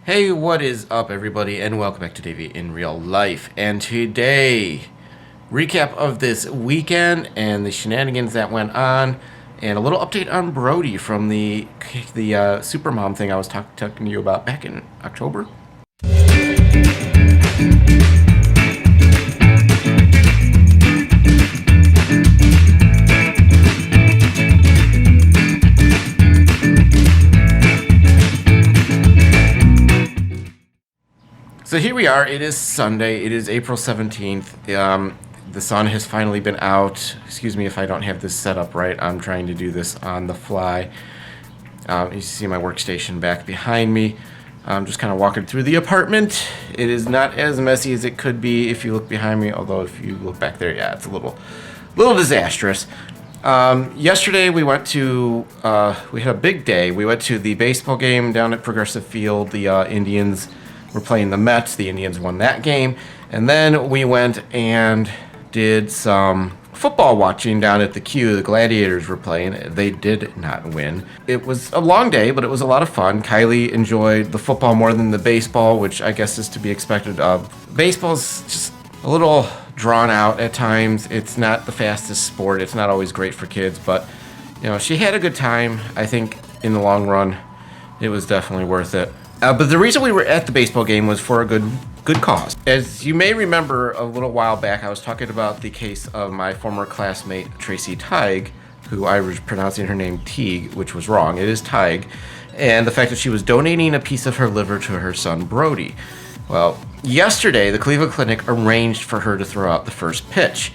Hey, what is up, everybody, and welcome back to Davey In Real Life. And today, recap of this weekend and the shenanigans that went on, and a little update on Brodie from the Supermom thing I was talking to you about back in October. So here we are. It is Sunday. It is April 17th. The sun has finally been out. Excuse me if I don't have this set up right. I'm trying to do this on the fly. You see my workstation back behind me. I'm just kind of walking through the apartment. It is not as messy as it could be if you look behind me, although if you look back there, yeah, it's a little disastrous. Yesterday we went to, we had a big day. We went to the baseball game down at Progressive Field. The Indians were playing the Mets. The Indians won that game. And then we went and did some football watching down at the Q. The Gladiators were playing. They did not win. It was a long day, but it was a lot of fun. Kylie enjoyed the football more than the baseball, which I guess is to be expected. Baseball's just a little drawn out at times. It's not the fastest sport. It's not always great for kids, but you know, she had a good time. I think in the long run, it was definitely worth it. But the reason we were at the baseball game was for a good cause. As you may remember, a little while back, I was talking about the case of my former classmate, Traci Tig, who I was pronouncing her name Teague, which was wrong. It is Tig. And the fact that she was donating a piece of her liver to her son, Brodie. Well, yesterday, the Cleveland Clinic arranged for her to throw out the first pitch.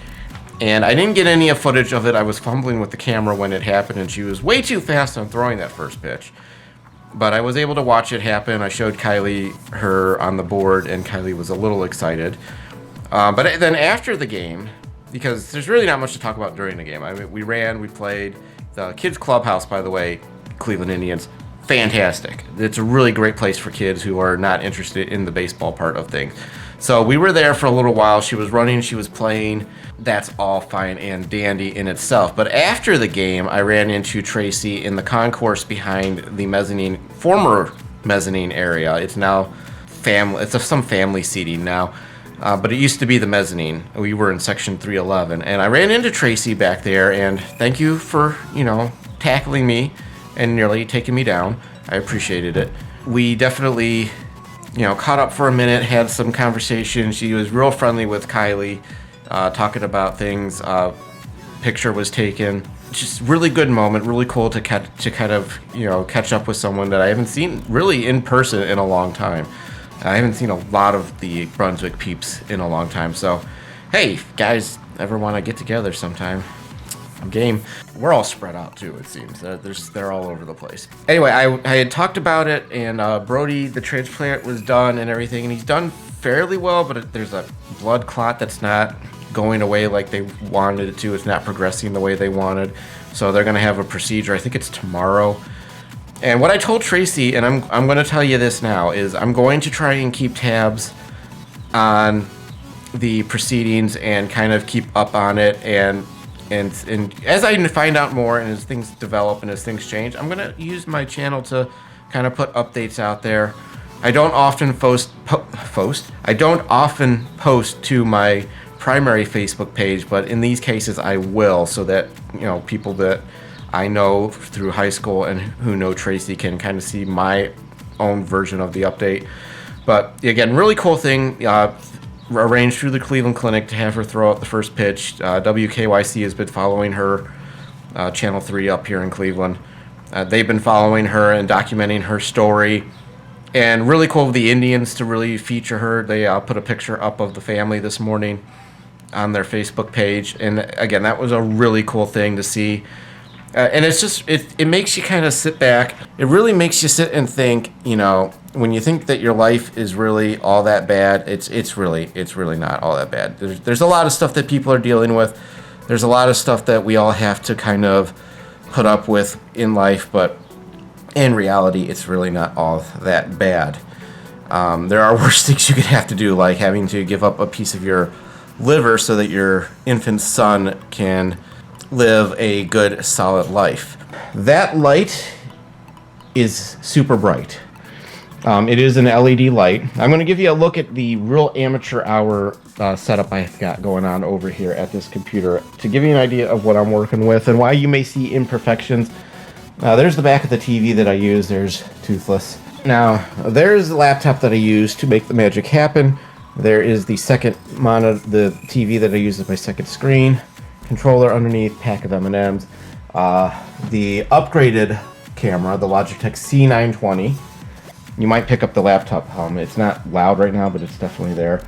And I didn't get any footage of it. I was fumbling with the camera when it happened, and she was way too fast on throwing that first pitch. But I was able to watch it happen. I showed Kylie her on the board, and Kylie was a little excited. But then after the game, because there's really not much to talk about during the game. I mean, we ran, we played. The kids' clubhouse, by the way, Cleveland Indians, fantastic. It's a really great place for kids who are not interested in the baseball part of things. So we were there for a little while. She was running, she was playing. That's all fine and dandy in itself. But after the game, I ran into Traci in the concourse behind the former mezzanine area. It's now family. It's some family seating now, but it used to be the mezzanine. We were in section 311, and I ran into Traci back there. And thank you for tackling me and nearly taking me down. I appreciated it. We definitely caught up for a minute, had some conversation. She was real friendly with Kylie. Talking about things, picture was taken. Just really good moment, really cool to kind of catch up with someone that I haven't seen really in person in a long time. I haven't seen a lot of the Brunswick peeps in a long time. So, hey guys, ever want to get together sometime? I'm game. We're all spread out too, it seems. They're all over the place. Anyway, I had talked about it, and Brodie, the transplant was done and everything, and he's done fairly well, but there's a blood clot that's not going away like they wanted it to. It's not progressing the way they wanted. So they're going to have a procedure. I think it's tomorrow. And what I told Traci, and I'm going to tell you this now, is I'm going to try and keep tabs on the proceedings and kind of keep up on it. And as I find out more and as things develop and as things change, I'm going to use my channel to kind of put updates out there. I don't often post to my primary Facebook page, but in these cases I will, so that people that I know through high school and who know Traci can kind of see my own version of the update. But again, really cool thing. Arranged through the Cleveland Clinic to have her throw out the first pitch. WKYC has been following her, Channel 3 up here in Cleveland. They've been following her and documenting her story. And really cool of the Indians to really feature her. They put a picture up of the family this morning on their Facebook page. And again, that was a really cool thing to see. And it's just, it makes you kind of sit back. It really makes you sit and think, when you think that your life is really all that bad, it's really not all that bad. There's a lot of stuff that people are dealing with. There's a lot of stuff that we all have to kind of put up with in life, but in reality, it's really not all that bad. There are worse things you could have to do, like having to give up a piece of your liver so that your infant son can live a good, solid life. That light is super bright. It is an LED light. I'm going to give you a look at the real amateur hour setup I've got going on over here at this computer to give you an idea of what I'm working with and why you may see imperfections. There's the back of the TV that I use. There's Toothless. Now, there's the laptop that I use to make the magic happen. There is the second monitor, the TV that I use as my second screen. Controller underneath, pack of M&Ms. The upgraded camera, the Logitech C920. You might pick up the laptop hum. It's not loud right now, but it's definitely there.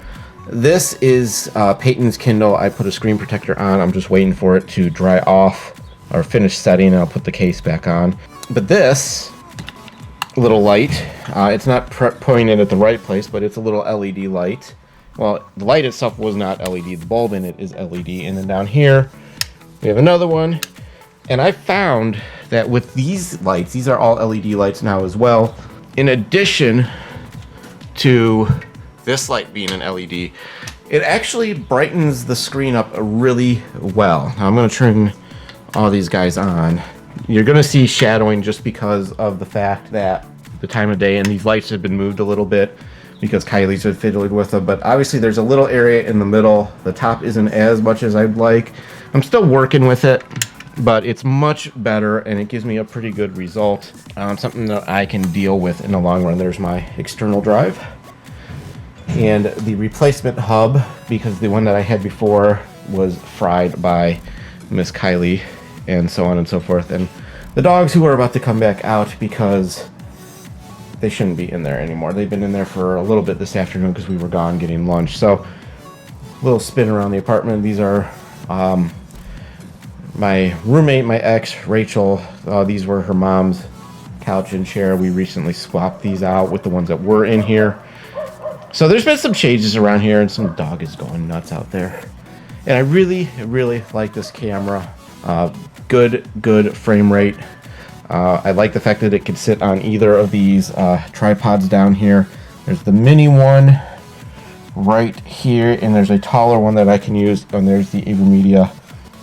This is Peyton's Kindle. I put a screen protector on. I'm just waiting for it to dry off or finish setting, and I'll put the case back on. But this little light, it's not pointed at the right place, but it's a little LED light. Well, the light itself was not LED. The bulb in it is LED. And then down here, we have another one. And I found that with these lights, these are all LED lights now as well, in addition to this light being an LED, it actually brightens the screen up really well. Now I'm going to turn all these guys on. You're going to see shadowing just because of the fact that the time of day, and these lights have been moved a little bit because Kylie's been fiddling with them. But obviously there's a little area in the middle. The top isn't as much as I'd like. I'm still working with it, but it's much better and it gives me a pretty good result. Something that I can deal with in the long run. There's my external drive and the replacement hub, because the one that I had before was fried by Miss Kylie and so on and so forth. And the dogs who are about to come back out because they shouldn't be in there anymore. They've been in there for a little bit this afternoon because we were gone getting lunch. So a little spin around the apartment. These are my roommate, my ex, Rachel. These were her mom's couch and chair. We recently swapped these out with the ones that were in here. So there's been some changes around here, and some dog is going nuts out there. And I really, really like this camera. Good frame rate. I like the fact that it can sit on either of these tripods down here. There's the mini one right here, and there's a taller one that I can use, and there's the AverMedia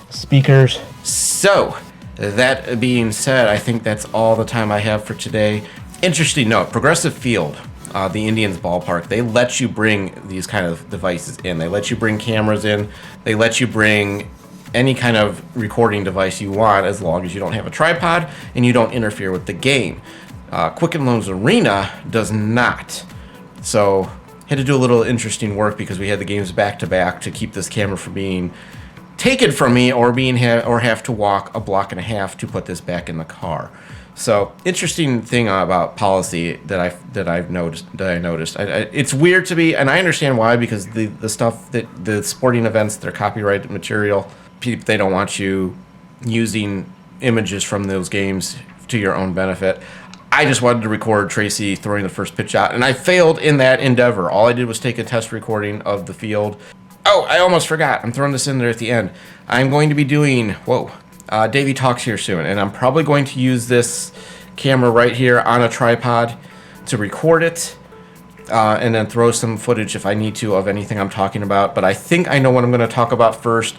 speakers. So that being said, I think that's all the time I have for today. Interesting note, Progressive Field, the Indians ballpark, they let you bring these kind of devices in. They let you bring cameras in. They let you bring any kind of recording device you want, as long as you don't have a tripod and you don't interfere with the game. Quicken Loans Arena does not. So had to do a little interesting work because we had the games back to back to keep this camera from being taken from me or have to walk a block and a half to put this back in the car. So interesting thing about policy that I noticed. It's weird to me, and I understand why, because the stuff that the sporting events, they're copyrighted material. They don't want you using images from those games to your own benefit. I just wanted to record Traci throwing the first pitch out, and I failed in that endeavor. All I did was take a test recording of the field. Oh, I almost forgot. I'm throwing this in there at the end. I'm going to be doing, Davey Talks here soon, and I'm probably going to use this camera right here on a tripod to record it, and then throw some footage if I need to of anything I'm talking about. But I think I know what I'm going to talk about first.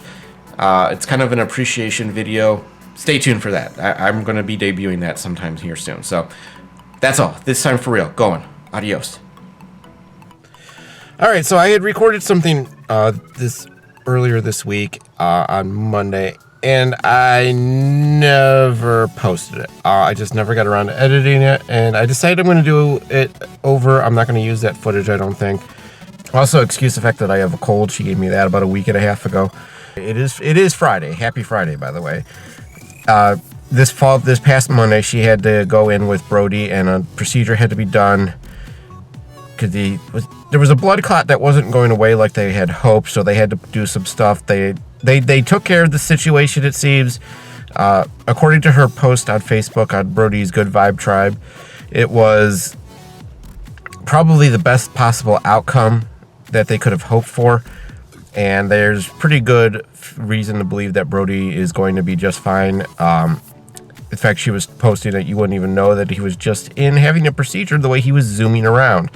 It's kind of an appreciation video. Stay tuned for that. I'm going to be debuting that sometime here soon. So that's all. This time for real. Going. Adios. All right, so I had recorded something earlier this week on Monday, and I never posted it. I just never got around to editing it, and I decided I'm going to do it over. I'm not going to use that footage, I don't think. Also, excuse the fact that I have a cold. She gave me that about a week and a half ago. It is Friday. Happy Friday, by the way. This past Monday, she had to go in with Brodie, and a procedure had to be done because there was a blood clot that wasn't going away like they had hoped, so they had to do some stuff. They took care of the situation, it seems. According to her post on Facebook on Brodie's Good Vibe Tribe, it was probably the best possible outcome that they could have hoped for. And there's pretty good reason to believe that Brodie is going to be just fine. In fact, she was posting that you wouldn't even know that he was just in having a procedure the way he was zooming around.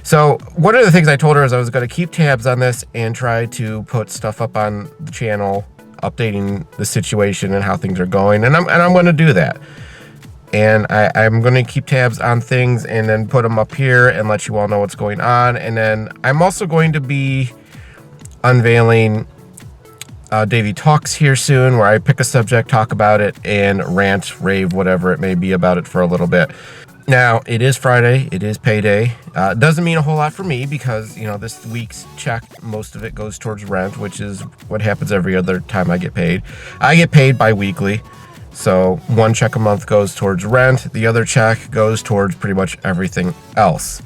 So one of the things I told her is I was going to keep tabs on this and try to put stuff up on the channel, updating the situation and how things are going. And I'm going to do that. and I'm going to keep tabs on things and then put them up here and let you all know what's going on. And then I'm also going to be unveiling Davey Talks here soon, where I pick a subject, talk about it, and rant, rave, whatever it may be about it for a little bit. Now, it is Friday, it is payday. It doesn't mean a whole lot for me because, you know, this week's check, most of it goes towards rent, which is what happens every other time I get paid. I get paid bi-weekly, so one check a month goes towards rent, the other check goes towards pretty much everything else.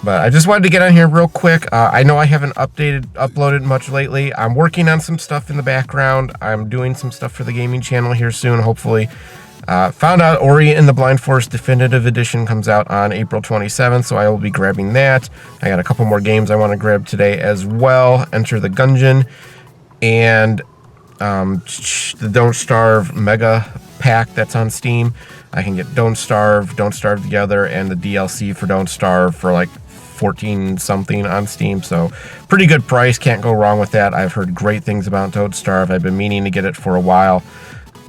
But I just wanted to get on here real quick. I know I haven't uploaded much lately. I'm working on some stuff in the background. I'm doing some stuff for the gaming channel here soon, hopefully. Found out Ori and the Blind Forest Definitive Edition comes out on April 27th, so I will be grabbing that. I got a couple more games I want to grab today as well. Enter the Gungeon and the Don't Starve Mega Pack that's on Steam. I can get Don't Starve the Other, and the DLC for Don't Starve for like 14 something on Steam, so pretty good price, can't go wrong with that. I've heard great things about Don't Starve. I've been meaning to get it for a while,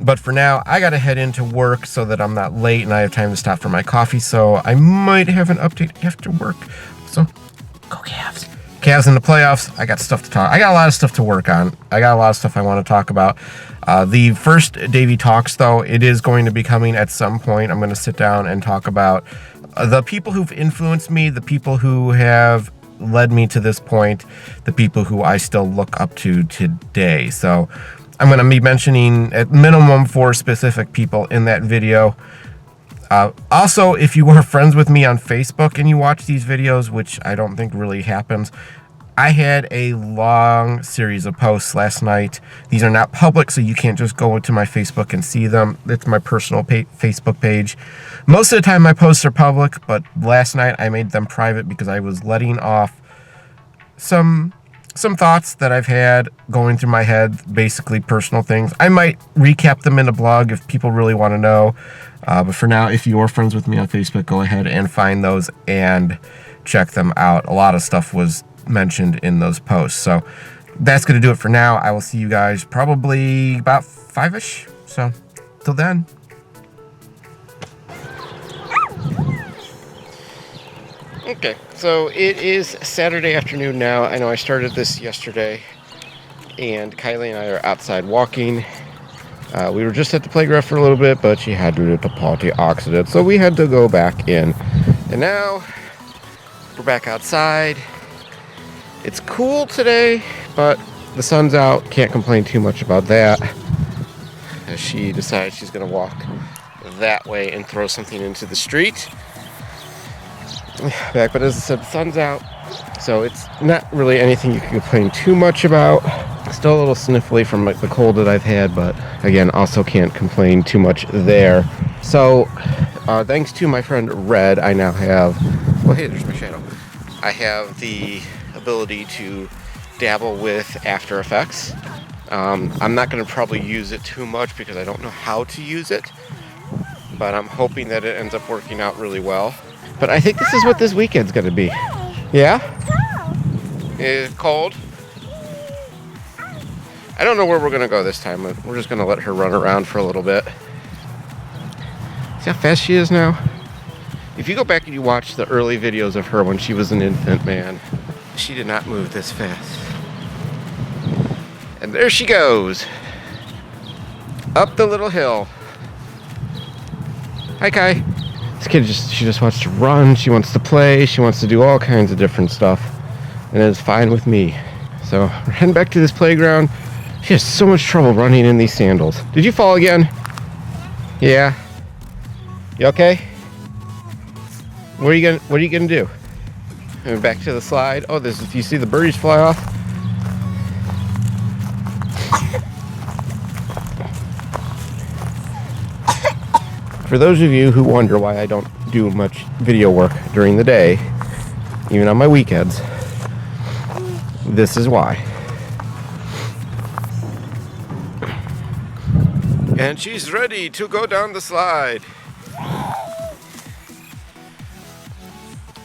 but for now I gotta head into work so that I'm not late and I have time to stop for my coffee, so I might have an update after work. So go Cavs. Cavs in the playoffs. I got stuff to talk. I got a lot of stuff to work on. I got a lot of stuff I want to talk about. The first Davey Talks, though, it is going to be coming at some point. I'm going to sit down and talk about the people who've influenced me, the people who have led me to this point, the people who I still look up to today. So I'm going to be mentioning at minimum 4 specific people in that video. Also, if you were friends with me on Facebook and you watch these videos, which I don't think really happens, I had a long series of posts last night. These are not public, so you can't just go into my Facebook and see them. It's my personal Facebook page. Most of the time my posts are public, but last night I made them private because I was letting off some thoughts that I've had going through my head, basically personal things. I might recap them in a blog if people really want to know. But for now, if you're friends with me on Facebook, go ahead and find those and check them out. A lot of stuff was mentioned in those posts. So that's going to do it for now. I will see you guys probably about 5-ish. So till then. Okay, so it is Saturday afternoon now. I know I started this yesterday, and Kylie and I are outside walking. We were just at the playground for a little bit, but she had to do the party accident, so we had to go back in. And now we're back outside. It's cool today, but the sun's out. Can't complain too much about that. As she decides she's going to walk that way and throw something into the street. Back, but as I said, the sun's out, so it's not really anything you can complain too much about. Still a little sniffly from the cold that I've had, but again, also can't complain too much there. So, thanks to my friend Red, I now have, well, hey, there's my shadow. I have the ability to dabble with After Effects. I'm not going to probably use it too much because I don't know how to use it, but I'm hoping that it ends up working out really well. But I think this is what this weekend's going to be. Yeah? It's cold. I don't know where we're going to go this time. We're just going to let her run around for a little bit. See how fast she is now? If you go back and you watch the early videos of her when she was an infant, man, she did not move this fast. And there she goes. Up the little hill. Hi, Kai. This kid she just wants to run. She wants to play. She wants to do all kinds of different stuff. And it's fine with me. So we're heading back to this playground. She has so much trouble running in these sandals. Did you fall again? Yeah. You okay? What are you gonna do? Back to the slide. Oh, you see the birdies fly off? For those of you who wonder why I don't do much video work during the day, even on my weekends, this is why. And she's ready to go down the slide.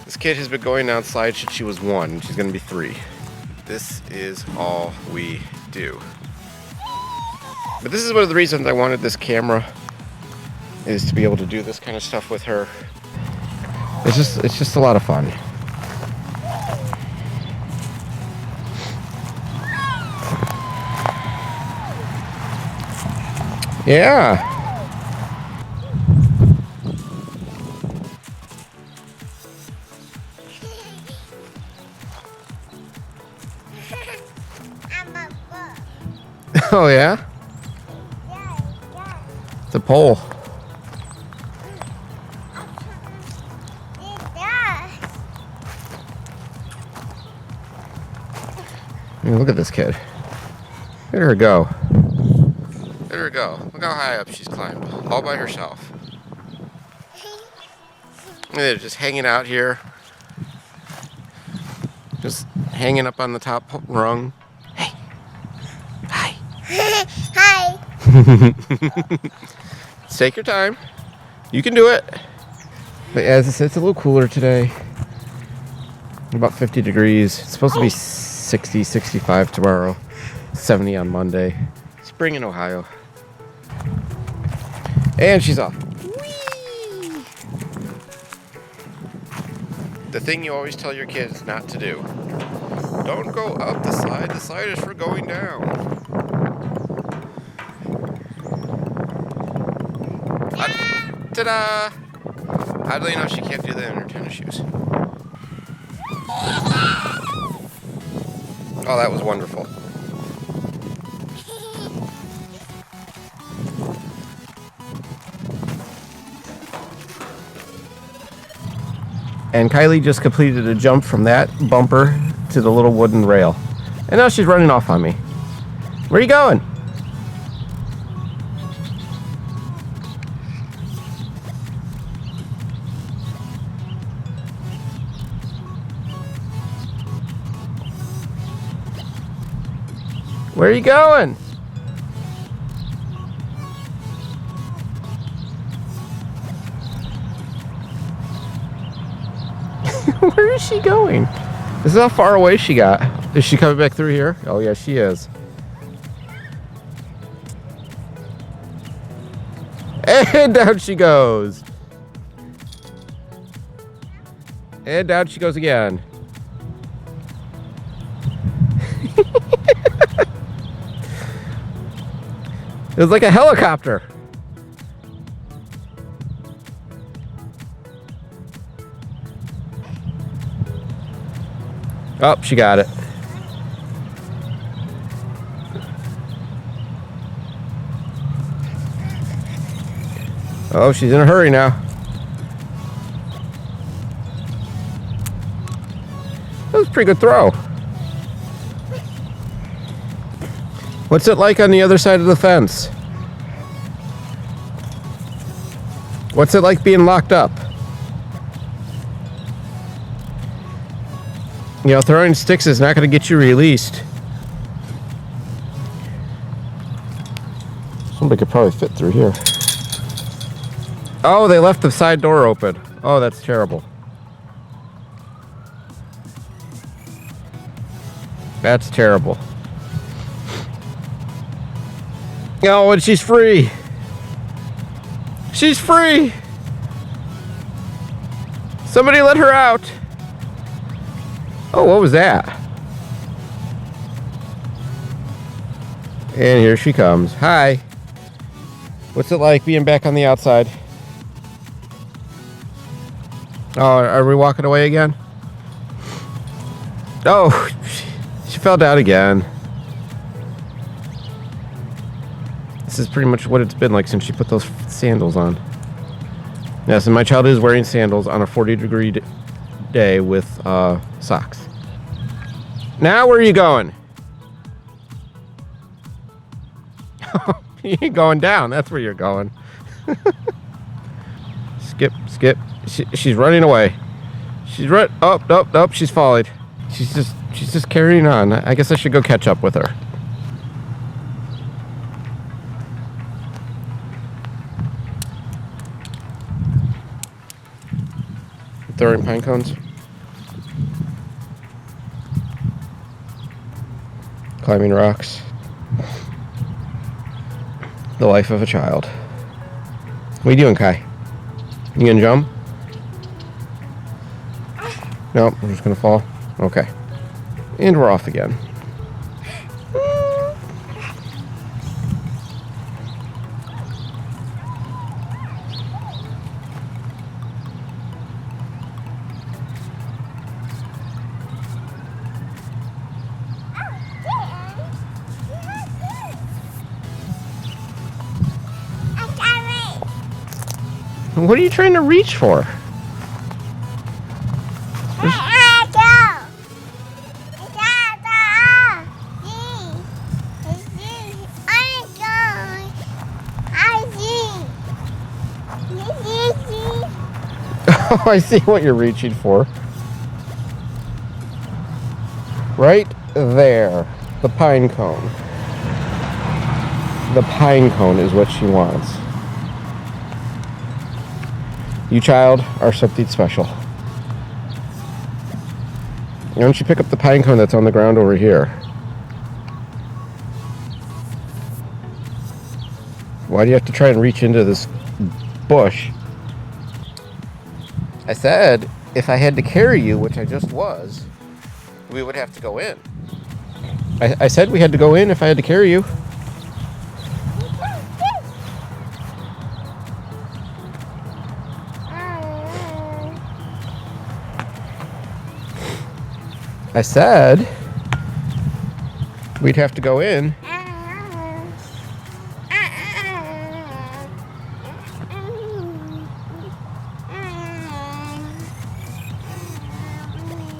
This kid has been going down slides since she was 1, and she's going to be 3. This is all we do. But this is one of the reasons I wanted this camera. is to be able to do this kind of stuff with her. It's just a lot of fun. Yeah. Oh yeah? It's a pole. I mean, look at this kid. Look at her go. Look at her go. Look how high up she's climbed. All by herself. They're just hanging out here. Just hanging up on the top rung. Hey. Hi. Hi. Take your time. You can do it. But as I said, it's a little cooler today. About 50 degrees. It's supposed to be 60, 65 tomorrow. 70 on Monday. Spring in Ohio. And she's off. Whee! The thing you always tell your kids not to do. Don't go up the slide. The slide is for going down. Ta-da! How do you know she can't do that in her tennis shoes? Oh, that was wonderful. And Kylie just completed a jump from that bumper to the little wooden rail. And now she's running off on me. Where are you going? Where are you going? Where is she going? This is how far away she got. Is she coming back through here? Oh yeah, she is. And down she goes. And down she goes again. It was like a helicopter. Oh, she got it. Oh, she's in a hurry now. That was a pretty good throw. What's it like on the other side of the fence? What's it like being locked up? You know, throwing sticks is not going to get you released. Somebody could probably fit through here. Oh, they left the side door open. Oh, that's terrible. That's terrible. Oh, and she's free. She's free. Somebody let her out. Oh, what was that? And here she comes. Hi. What's it like being back on the outside? Oh, are we walking away again? Oh, she fell down again. This is pretty much what it's been like since she put those sandals on. Yes, and my child is wearing sandals on a 40-degree day with socks. Now where are you going? You're going down. That's where you're going. Skip, skip. She's running away. She's run. Oh, nope, nope. She's falling. She's just carrying on. I guess I should go catch up with her. Throwing pine cones. Climbing rocks. The life of a child. What are you doing, Kai? You gonna jump? Nope, we're just gonna fall. Okay. And we're off again. What are you trying to reach for? Oh, I see what you're reaching for. Right there. The pine cone. The pine cone is what she wants. You, child, are something special. Why don't you pick up the pine cone that's on the ground over here? Why do you have to try and reach into this bush? I said, if I had to carry you, which I just was, we would have to go in. I said we had to go in if I had to carry you. I said we'd have to go in.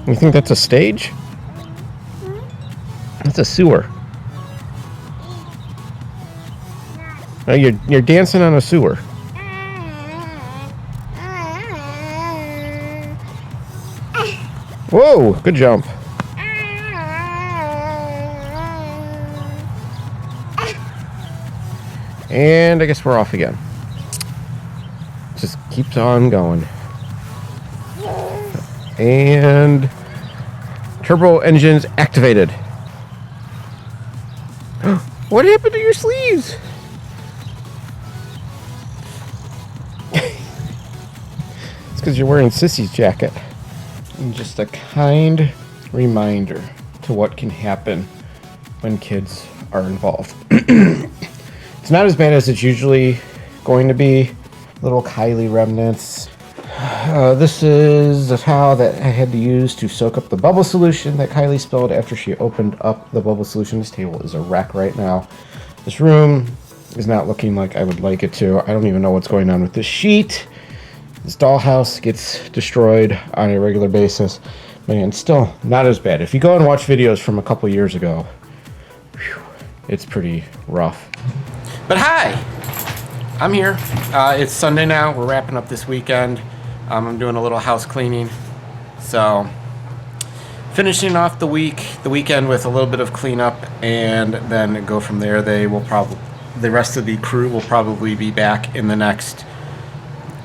You think that's a stage? That's a sewer. No, you're dancing on a sewer. Whoa, good jump. And I guess we're off again. Just keeps on going. And turbo engines activated. What happened to your sleeves? It's because you're wearing Sissy's jacket. And just a kind reminder to what can happen when kids are involved. It's not as bad as it's usually going to be. Little Kylie remnants. This is the towel that I had to use to soak up the bubble solution that Kylie spilled after she opened up the bubble solution. This table is a wreck right now. This room is not looking like I would like it to. I don't even know what's going on with this sheet. This dollhouse gets destroyed on a regular basis. Man, still not as bad. If you go and watch videos from a couple years ago, whew, it's pretty rough. But hi! I'm here. It's Sunday now. We're wrapping up this weekend. I'm doing a little house cleaning. So, finishing off the weekend with a little bit of cleanup, and then go from there. The rest of the crew will probably be back in the next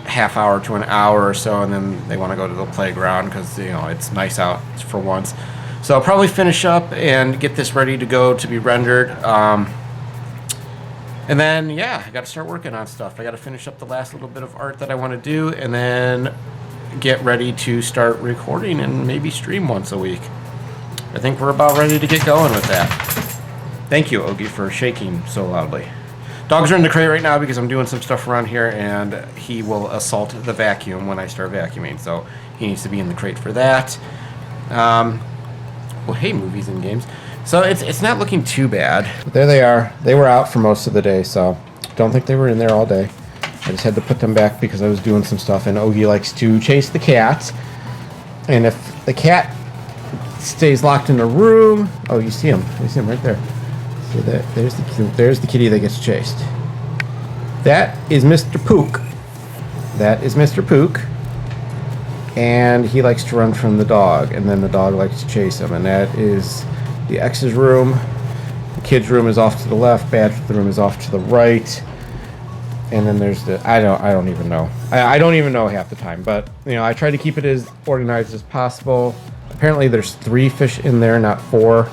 half hour to an hour or so, and then they want to go to the playground because, you know, it's nice out for once. So I'll probably finish up and get this ready to go to be rendered. And then, yeah, I got to start working on stuff. I got to finish up the last little bit of art that I want to do, and then get ready to start recording and maybe stream once a week. I think we're about ready to get going with that. Thank you, Ogie, for shaking so loudly. Dogs are in the crate right now because I'm doing some stuff around here, and he will assault the vacuum when I start vacuuming, so he needs to be in the crate for that. Well, hey, movies and games. So it's not looking too bad. But there they are. They were out for most of the day, so don't think they were in there all day. I just had to put them back because I was doing some stuff, and Ogie likes to chase the cat. And if the cat stays locked in a room... Oh, you see him. You see him right there. See that? There's the kitty that gets chased. That is Mr. Pook. That is Mr. Pook. And he likes to run from the dog, and then the dog likes to chase him, and that is... the X's room. The kids' room is off to the left. Bathroom is off to the right. And then there's the I don't even know. I don't even know half the time. But you know, I try to keep it as organized as possible. Apparently, there's 3 fish in there, not 4. I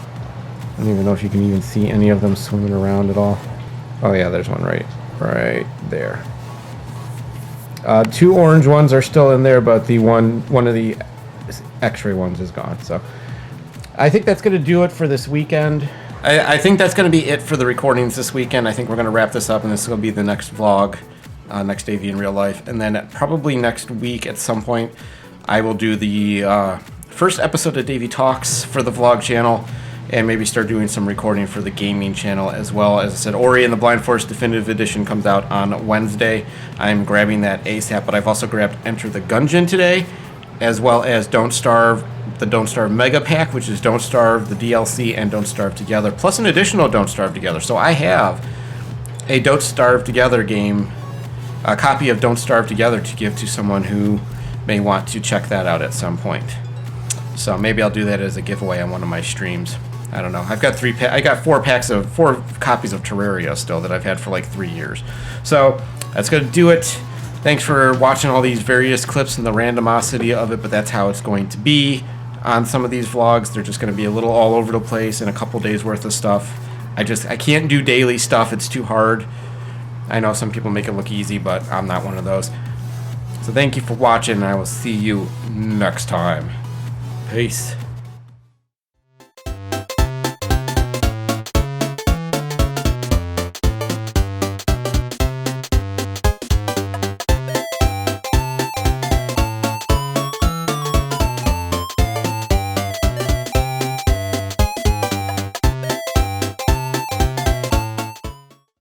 don't even know if you can even see any of them swimming around at all. Oh yeah, there's one right there. 2 orange ones are still in there, but the one of the X-ray ones is gone. So I think that's going to do it for this weekend. I think that's going to be it for the recordings this weekend. I think we're going to wrap this up, and this is going to be the next vlog, next Davey in Real Life. And then probably next week at some point, I will do the first episode of Davey Talks for the vlog channel, and maybe start doing some recording for the gaming channel as well. As I said, Ori and the Blind Forest Definitive Edition comes out on Wednesday. I'm grabbing that ASAP, but I've also grabbed Enter the Gungeon today, as well as Don't Starve, the Don't Starve Mega Pack, which is Don't Starve, the DLC, and Don't Starve Together, plus an additional Don't Starve Together. So I have a Don't Starve Together game, a copy of Don't Starve Together to give to someone who may want to check that out at some point. So maybe I'll do that as a giveaway on one of my streams. I don't know. I've got 4 copies of Terraria still that I've had for like 3 years. So that's going to do it. Thanks for watching all these various clips and the randomosity of it, but that's how it's going to be on some of these vlogs. They're just going to be a little all over the place and a couple days worth of stuff. I can't do daily stuff. It's too hard. I know some people make it look easy, but I'm not one of those. So thank you for watching, and I will see you next time. Peace.